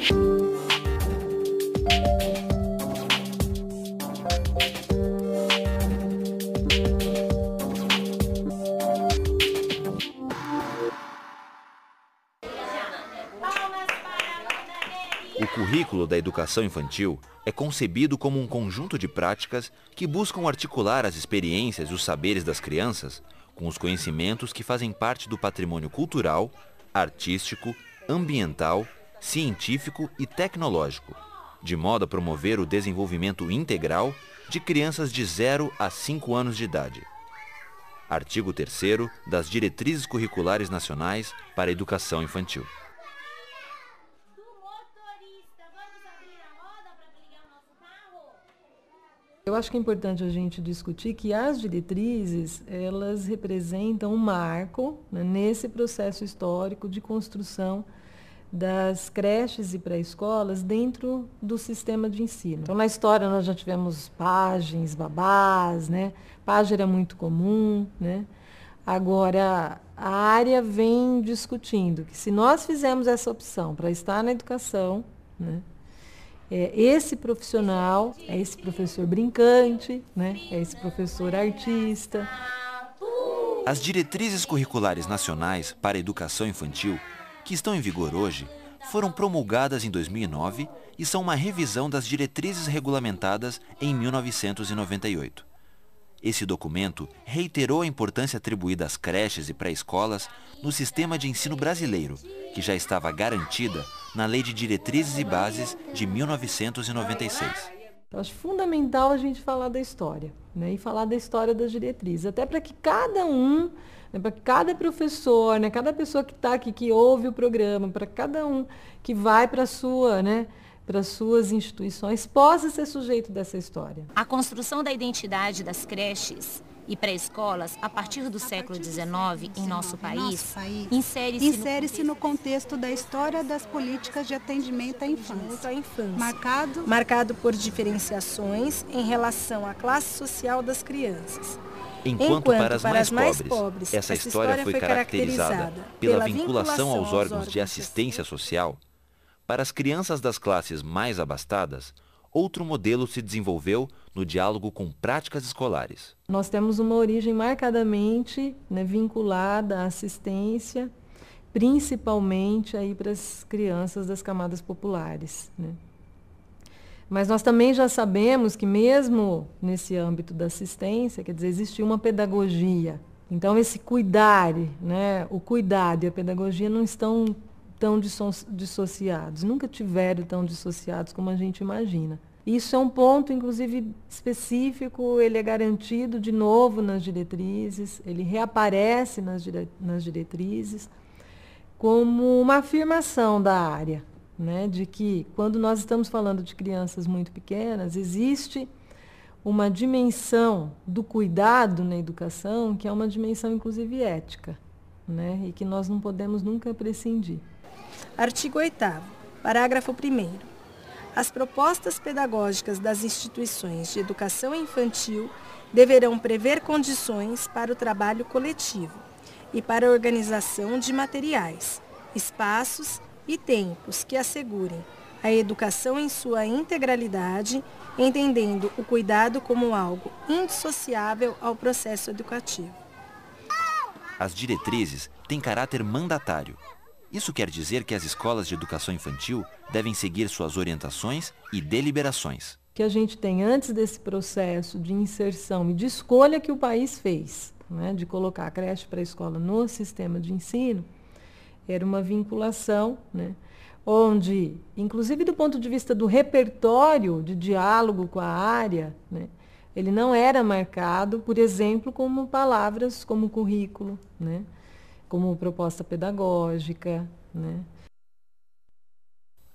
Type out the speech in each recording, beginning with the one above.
O currículo da educação infantil é concebido como um conjunto de práticas que buscam articular as experiências e os saberes das crianças com os conhecimentos que fazem parte do patrimônio cultural, artístico, ambiental, científico e tecnológico, de modo a promover o desenvolvimento integral de crianças de 0 a 5 anos de idade. Artigo 3º das Diretrizes Curriculares Nacionais para a Educação Infantil. Eu acho que é importante a gente discutir que as diretrizes, elas representam um marco, né, nesse processo histórico de construção das creches e pré-escolas dentro do sistema de ensino. Então, na história, nós já tivemos pajens, babás, né? Pajem era muito comum, né? Agora, a área vem discutindo que se nós fizermos essa opção para estar na educação, né? Esse profissional, é esse professor brincante, né? É esse professor artista. As diretrizes curriculares nacionais para a educação infantil, que estão em vigor hoje, foram promulgadas em 2009 e são uma revisão das diretrizes regulamentadas em 1998. Esse documento reiterou a importância atribuída às creches e pré-escolas no sistema de ensino brasileiro, que já estava garantida na Lei de Diretrizes e Bases de 1996. Eu acho fundamental a gente falar da história, né? E falar da história das diretrizes, até para que cada um, né, para cada professor, né, cada pessoa que está aqui, que ouve o programa, para cada um que vai para a sua, né, para as suas instituições, possa ser sujeito dessa história. A construção da identidade das creches e pré-escolas, a partir do século XIX, em nosso país, insere-se no contexto da história das políticas de atendimento à infância, marcado por diferenciações em relação à classe social das crianças. Enquanto para as mais pobres, essa história foi caracterizada pela vinculação aos órgãos de assistência social, para as crianças das classes mais abastadas, outro modelo se desenvolveu no diálogo com práticas escolares. Nós temos uma origem marcadamente, né, vinculada à assistência, principalmente aí para as crianças das camadas populares, né? Mas nós também já sabemos que mesmo nesse âmbito da assistência, quer dizer, existe uma pedagogia. Então esse cuidar, né, o cuidado e a pedagogia não estão tão dissociados, nunca tiveram tão dissociados como a gente imagina. Isso é um ponto, inclusive, específico, ele é garantido de novo nas diretrizes, ele reaparece nas diretrizes como uma afirmação da área, né, de que quando nós estamos falando de crianças muito pequenas, existe uma dimensão do cuidado na educação que é uma dimensão, inclusive, ética, né, e que nós não podemos nunca prescindir. Artigo 8º, parágrafo 1º. As propostas pedagógicas das instituições de educação infantil deverão prever condições para o trabalho coletivo e para a organização de materiais, espaços e tempos que assegurem a educação em sua integralidade, entendendo o cuidado como algo indissociável ao processo educativo. As diretrizes têm caráter mandatário. Isso quer dizer que as escolas de educação infantil devem seguir suas orientações e deliberações. Que a gente tem antes desse processo de inserção e de escolha que o país fez, né, de colocar a creche para a escola no sistema de ensino, era uma vinculação, né, onde, inclusive do ponto de vista do repertório de diálogo com a área, né, ele não era marcado, por exemplo, como palavras como currículo, né, como proposta pedagógica, né?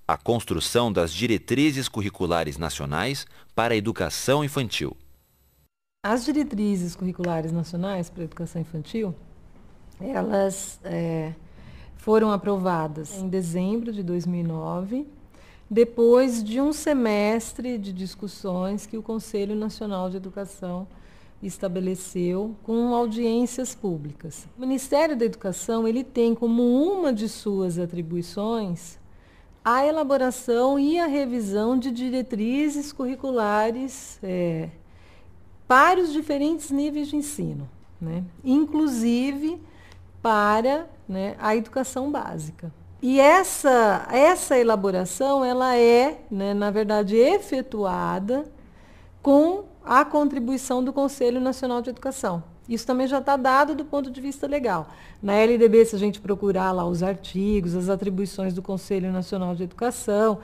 A construção das diretrizes curriculares nacionais para a educação infantil. As diretrizes curriculares nacionais para a educação infantil, elas foram aprovadas em dezembro de 2009, depois de um semestre de discussões que o Conselho Nacional de Educação estabeleceu com audiências públicas. O Ministério da Educação, ele tem como uma de suas atribuições a elaboração e a revisão de diretrizes curriculares para os diferentes níveis de ensino, né? Inclusive para, né, a educação básica. E essa elaboração, ela é, né, na verdade, efetuada com a contribuição do Conselho Nacional de Educação. Isso também já está dado do ponto de vista legal. Na LDB, se a gente procurar lá os artigos, as atribuições do Conselho Nacional de Educação,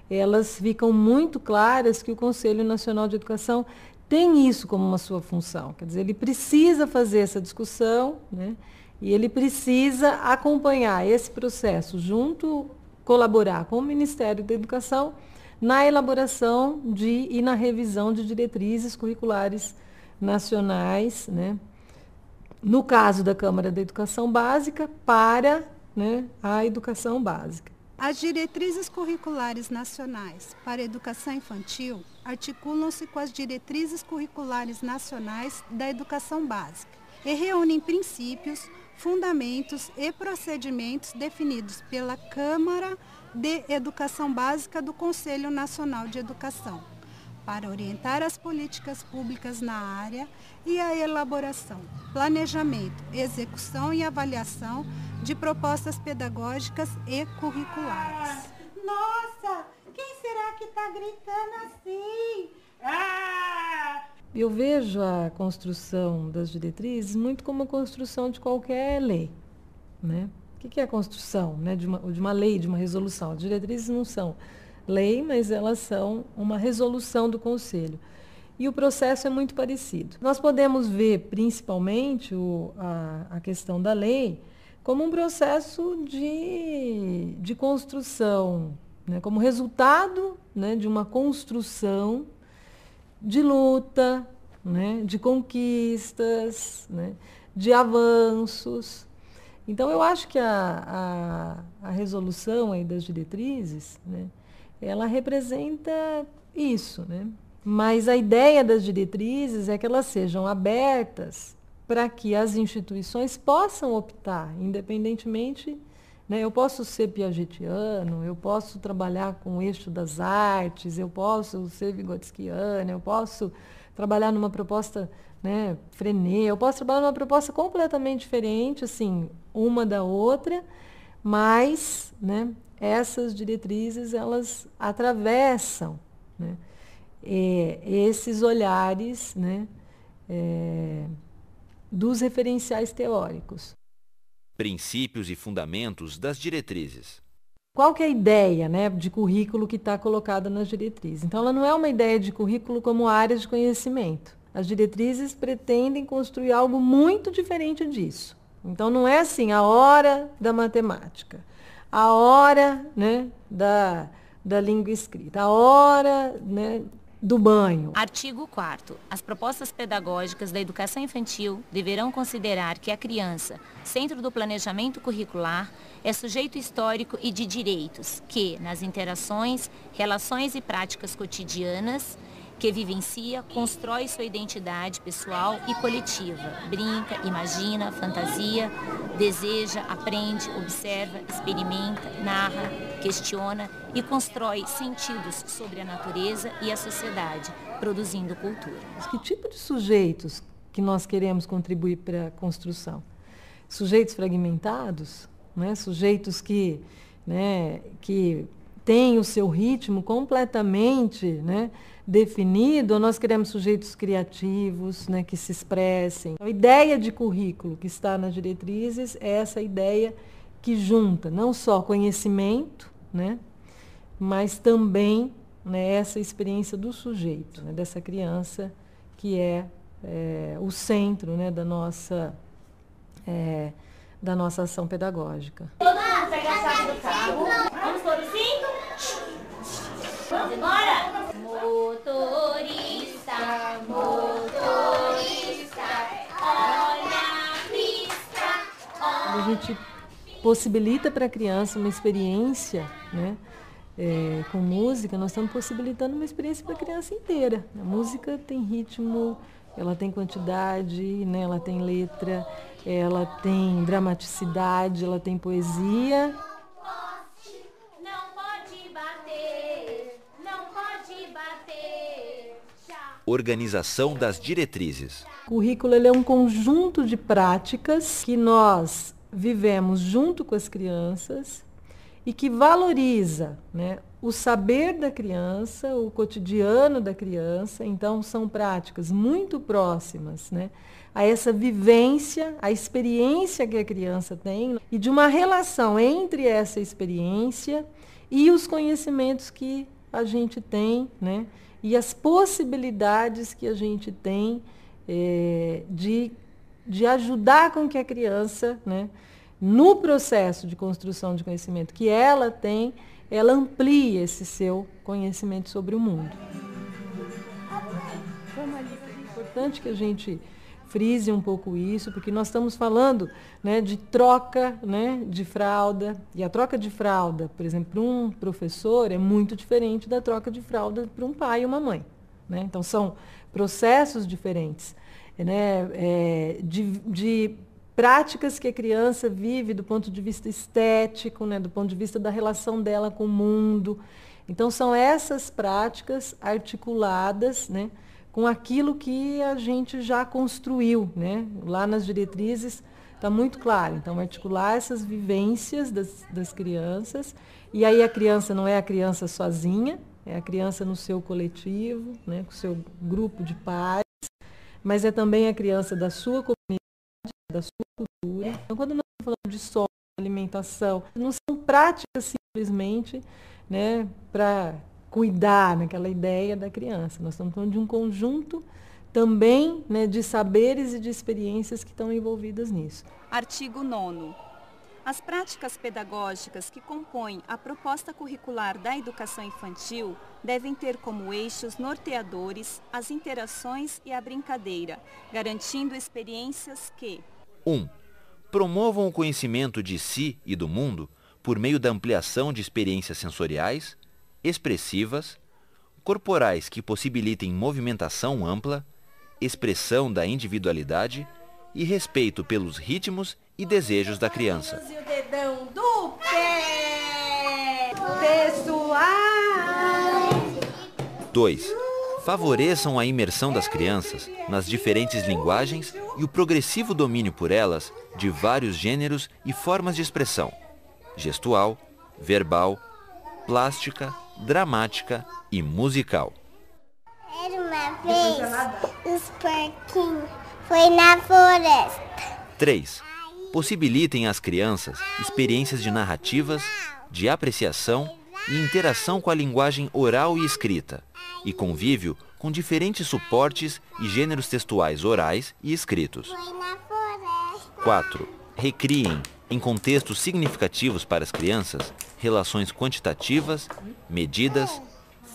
elas ficam muito claras que o Conselho Nacional de Educação tem isso como uma sua função. Quer dizer, ele precisa fazer essa discussão, né? E ele precisa acompanhar esse processo colaborar com o Ministério da Educação na elaboração e na revisão de diretrizes curriculares nacionais, né? No caso da Câmara da Educação Básica, para, né, a educação básica. As diretrizes curriculares nacionais para a educação infantil articulam-se com as diretrizes curriculares nacionais da educação básica e reúnem princípios, fundamentos e procedimentos definidos pela Câmara de Educação Básica do Conselho Nacional de Educação, para orientar as políticas públicas na área e a elaboração, planejamento, execução e avaliação de propostas pedagógicas e curriculares. Nossa, quem será que está gritando assim? Eu vejo a construção das diretrizes muito como a construção de qualquer lei, né? O que é a construção, né, de uma lei, de uma resolução? As diretrizes não são lei, mas elas são uma resolução do Conselho. E o processo é muito parecido. Nós podemos ver, principalmente, a questão da lei como um processo de construção, né, como resultado, né, de uma construção de luta, né, de conquistas, né, de avanços. Então, eu acho que a resolução aí das diretrizes, né, ela representa isso, né? Mas a ideia das diretrizes é que elas sejam abertas para que as instituições possam optar, independentemente, né? Eu posso ser piagetiano, eu posso trabalhar com o eixo das artes, eu posso ser vigotskiana, eu posso trabalhar numa proposta, né, Freinet, eu posso trabalhar numa proposta completamente diferente, assim, uma da outra, mas, né, essas diretrizes, elas atravessam, né, esses olhares, né, dos referenciais teóricos. Princípios e fundamentos das diretrizes. Qual que é a ideia, né, de currículo que está colocada nas diretrizes? Então, ela não é uma ideia de currículo como área de conhecimento. As diretrizes pretendem construir algo muito diferente disso. Então, não é assim, a hora da matemática, a hora, né, da língua escrita, a hora, né, do banho. Artigo 4º. As propostas pedagógicas da educação infantil deverão considerar que a criança, centro do planejamento curricular, é sujeito histórico e de direitos que, nas interações, relações e práticas cotidianas, que vivencia, constrói sua identidade pessoal e coletiva, brinca, imagina, fantasia, deseja, aprende, observa, experimenta, narra, questiona e constrói sentidos sobre a natureza e a sociedade, produzindo cultura. Que tipo de sujeitos que nós queremos contribuir para a construção? Sujeitos fragmentados, né? Sujeitos que têm o seu ritmo completamente, né, definido, ou nós queremos sujeitos criativos, né, que se expressem. A ideia de currículo que está nas diretrizes é essa ideia que junta não só conhecimento, né, mas também, né, essa experiência do sujeito, né, dessa criança que é o centro, né, da nossa ação pedagógica. Todo mundo pega a chave do carro. Vamos pôr o cinto? Vamos embora? Motorista, olha a pista. Quando a gente possibilita para a criança uma experiência, né, com música, nós estamos possibilitando uma experiência para a criança inteira. A música tem ritmo, ela tem quantidade, né, ela tem letra, ela tem dramaticidade, ela tem poesia. Não pode Organização das diretrizes. O currículo ele é um conjunto de práticas que nós vivemos junto com as crianças e que valoriza, né, o saber da criança, o cotidiano da criança. Então, são práticas muito próximas, né, a essa vivência, a experiência que a criança tem e de uma relação entre essa experiência e os conhecimentos que a gente tem, né, e as possibilidades que a gente tem de ajudar com que a criança, né, no processo de construção de conhecimento que ela tem, ela amplie esse seu conhecimento sobre o mundo. É importante que a gente frise um pouco isso, porque nós estamos falando, né, de troca, né, de fralda, e a troca de fralda, por exemplo, para um professor é muito diferente da troca de fralda para um pai e uma mãe, né? Então são processos diferentes, né, de práticas que a criança vive do ponto de vista estético, né, do ponto de vista da relação dela com o mundo. Então são essas práticas articuladas, né, com aquilo que a gente já construiu, né? Lá nas diretrizes está muito claro. Então, articular essas vivências das crianças. E aí a criança não é a criança sozinha, é a criança no seu coletivo, né? Com o seu grupo de pares, mas é também a criança da sua comunidade, da sua cultura. Então, quando nós estamos falando de sono, alimentação, não são práticas simplesmente, né, para cuidar naquela ideia da criança. Nós estamos falando de um conjunto também, né, de saberes e de experiências que estão envolvidas nisso. Artigo 9º. As práticas pedagógicas que compõem a proposta curricular da educação infantil devem ter como eixos norteadores as interações e a brincadeira, garantindo experiências que 1. Promovam o conhecimento de si e do mundo por meio da ampliação de experiências sensoriais, expressivas, corporais que possibilitem movimentação ampla, expressão da individualidade e respeito pelos ritmos e desejos da criança. E o dedão do pé, pessoal. 2. Favoreçam a imersão das crianças nas diferentes linguagens e o progressivo domínio por elas de vários gêneros e formas de expressão: gestual, verbal, plástica, dramática e musical. Era uma vez, os porquinhos foi na floresta. 3. Possibilitem às crianças experiências de narrativas, de apreciação e interação com a linguagem oral e escrita, e convívio com diferentes suportes e gêneros textuais orais e escritos. Foi na floresta. 4. Recriem, em contextos significativos para as crianças, relações quantitativas, medidas,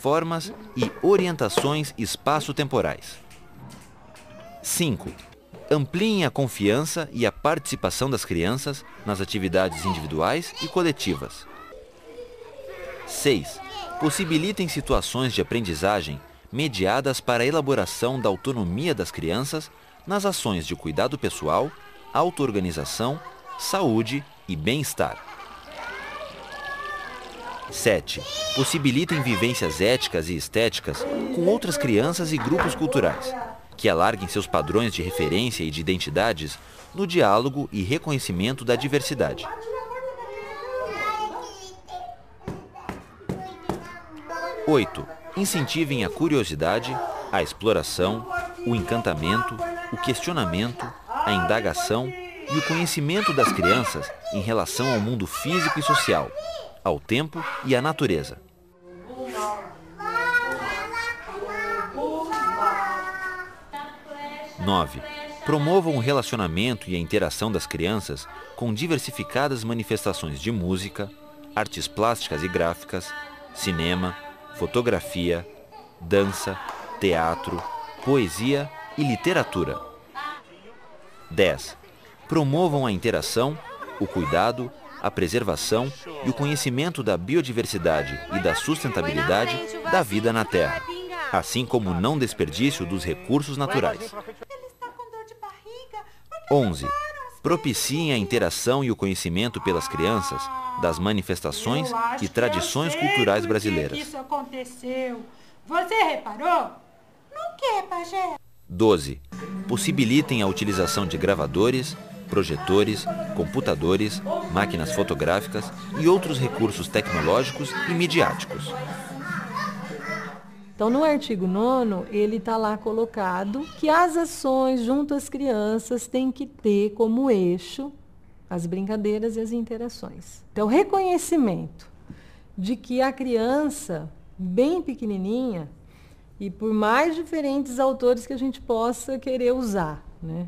formas e orientações espaço-temporais. 5. Ampliem a confiança e a participação das crianças nas atividades individuais e coletivas. 6. Possibilitem situações de aprendizagem mediadas para a elaboração da autonomia das crianças nas ações de cuidado pessoal, auto-organização, saúde e bem-estar. 7. Possibilitem vivências éticas e estéticas com outras crianças e grupos culturais, que alarguem seus padrões de referência e de identidades no diálogo e reconhecimento da diversidade. 8. Incentivem a curiosidade, a exploração, o encantamento, o questionamento, a indagação e o conhecimento das crianças em relação ao mundo físico e social, ao tempo e à natureza. 9. Promovam o relacionamento e a interação das crianças com diversificadas manifestações de música, artes plásticas e gráficas, cinema, fotografia, dança, teatro, poesia e literatura. 10. Promovam a interação, o cuidado, a preservação e o conhecimento da biodiversidade e da sustentabilidade da vida na Terra, assim como o não desperdício dos recursos naturais. 11. Propiciem a interação e o conhecimento pelas crianças das manifestações e tradições culturais brasileiras. Isso aconteceu. Você reparou? Não quê, pajé? 12. Possibilitem a utilização de gravadores, projetores, computadores, máquinas fotográficas e outros recursos tecnológicos e midiáticos. Então, no artigo 9º, ele está lá colocado que as ações junto às crianças têm que ter como eixo as brincadeiras e as interações. Então, reconhecimento de que a criança, bem pequenininha, e por mais diferentes autores que a gente possa querer usar, né?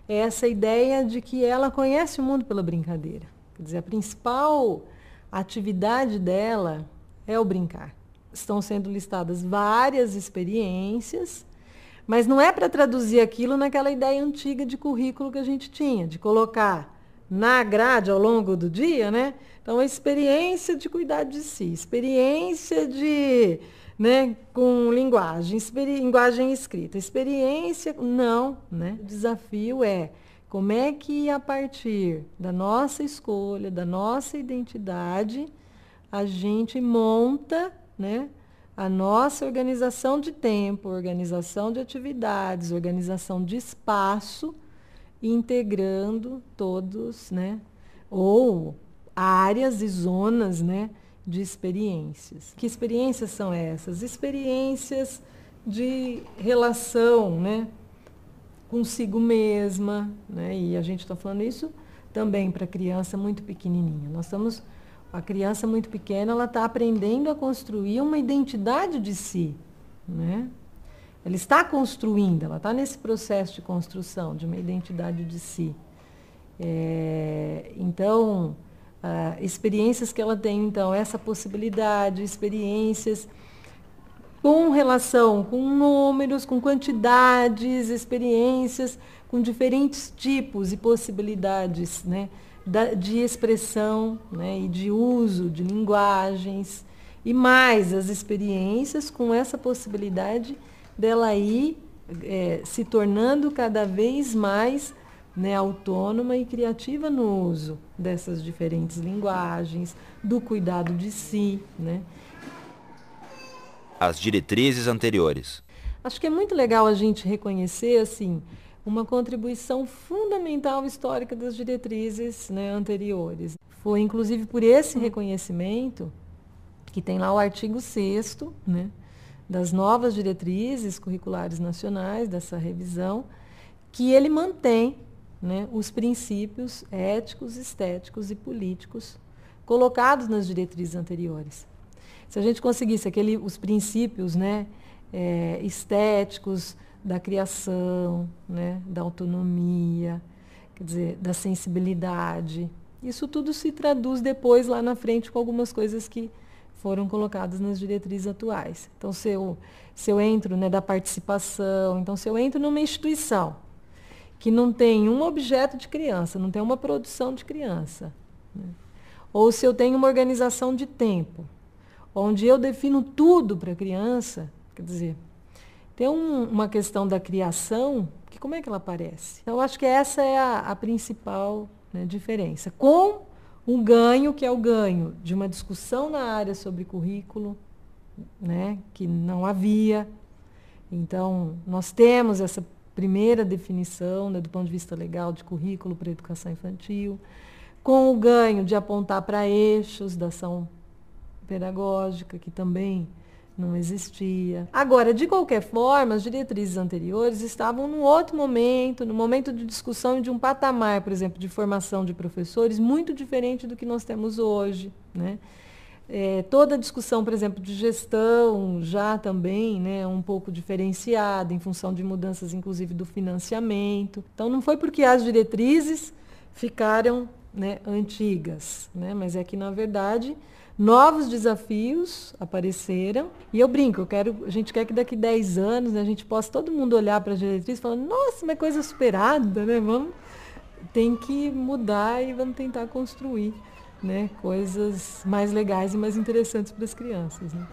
É essa ideia de que ela conhece o mundo pela brincadeira. Quer dizer, a principal atividade dela é o brincar. Estão sendo listadas várias experiências, mas não é para traduzir aquilo naquela ideia antiga de currículo que a gente tinha, de colocar na grade ao longo do dia, né? Então, a experiência de cuidar de si, experiência de, né, com linguagem, linguagem escrita, experiência, não, né? O desafio é como é que a partir da nossa escolha, da nossa identidade, a gente monta, né, a nossa organização de tempo, organização de atividades, organização de espaço, integrando todos, né, ou áreas e zonas, né, de experiências. Que experiências são essas? Experiências de relação, né, consigo mesma, né, e a gente está falando isso também para criança muito pequenininha. A criança muito pequena, ela está aprendendo a construir uma identidade de si, né? Ela está construindo, ela está nesse processo de construção de uma identidade de si. Então, experiências que ela tem, então, essa possibilidade, experiências com relação com números, com quantidades, experiências com diferentes tipos e possibilidades, né, de expressão, né, e de uso de linguagens, e mais as experiências com essa possibilidade dela ir se tornando cada vez mais, né, autônoma e criativa no uso dessas diferentes linguagens, do cuidado de si, né. As diretrizes anteriores. Acho que é muito legal a gente reconhecer, assim, uma contribuição fundamental histórica das diretrizes, né, anteriores. Foi, inclusive, por esse reconhecimento que tem lá o artigo 6º, né, das novas diretrizes curriculares nacionais, dessa revisão, que ele mantém, né, os princípios éticos, estéticos e políticos colocados nas diretrizes anteriores. Se a gente conseguisse os princípios, né, estéticos da criação, né, da autonomia, quer dizer, da sensibilidade, isso tudo se traduz depois lá na frente com algumas coisas que foram colocadas nas diretrizes atuais. Então, se eu entro, né, da participação, então se eu entro numa instituição que não tem um objeto de criança, não tem uma produção de criança, né, ou se eu tenho uma organização de tempo, onde eu defino tudo para a criança, quer dizer, tem uma questão da criação, que como é que ela aparece? Então, eu acho que essa é a principal, né, diferença. Com um ganho, que é o ganho de uma discussão na área sobre currículo, né, que não havia. Então, nós temos essa primeira definição, né, do ponto de vista legal de currículo para a educação infantil, com o ganho de apontar para eixos da ação pedagógica, que também não existia. Agora, de qualquer forma, as diretrizes anteriores estavam num outro momento, no momento de discussão e de um patamar, por exemplo, de formação de professores, muito diferente do que nós temos hoje, né? Toda a discussão, por exemplo, de gestão já também, né, um pouco diferenciada, em função de mudanças, inclusive, do financiamento. Então, não foi porque as diretrizes ficaram, né, antigas, né, mas é que, na verdade, novos desafios apareceram, e eu brinco, a gente quer que daqui 10 anos, né, a gente possa todo mundo olhar para as diretrizes e falar, nossa, mas coisa superada, né? Tem que mudar e vamos tentar construir, né, coisas mais legais e mais interessantes para as crianças, né?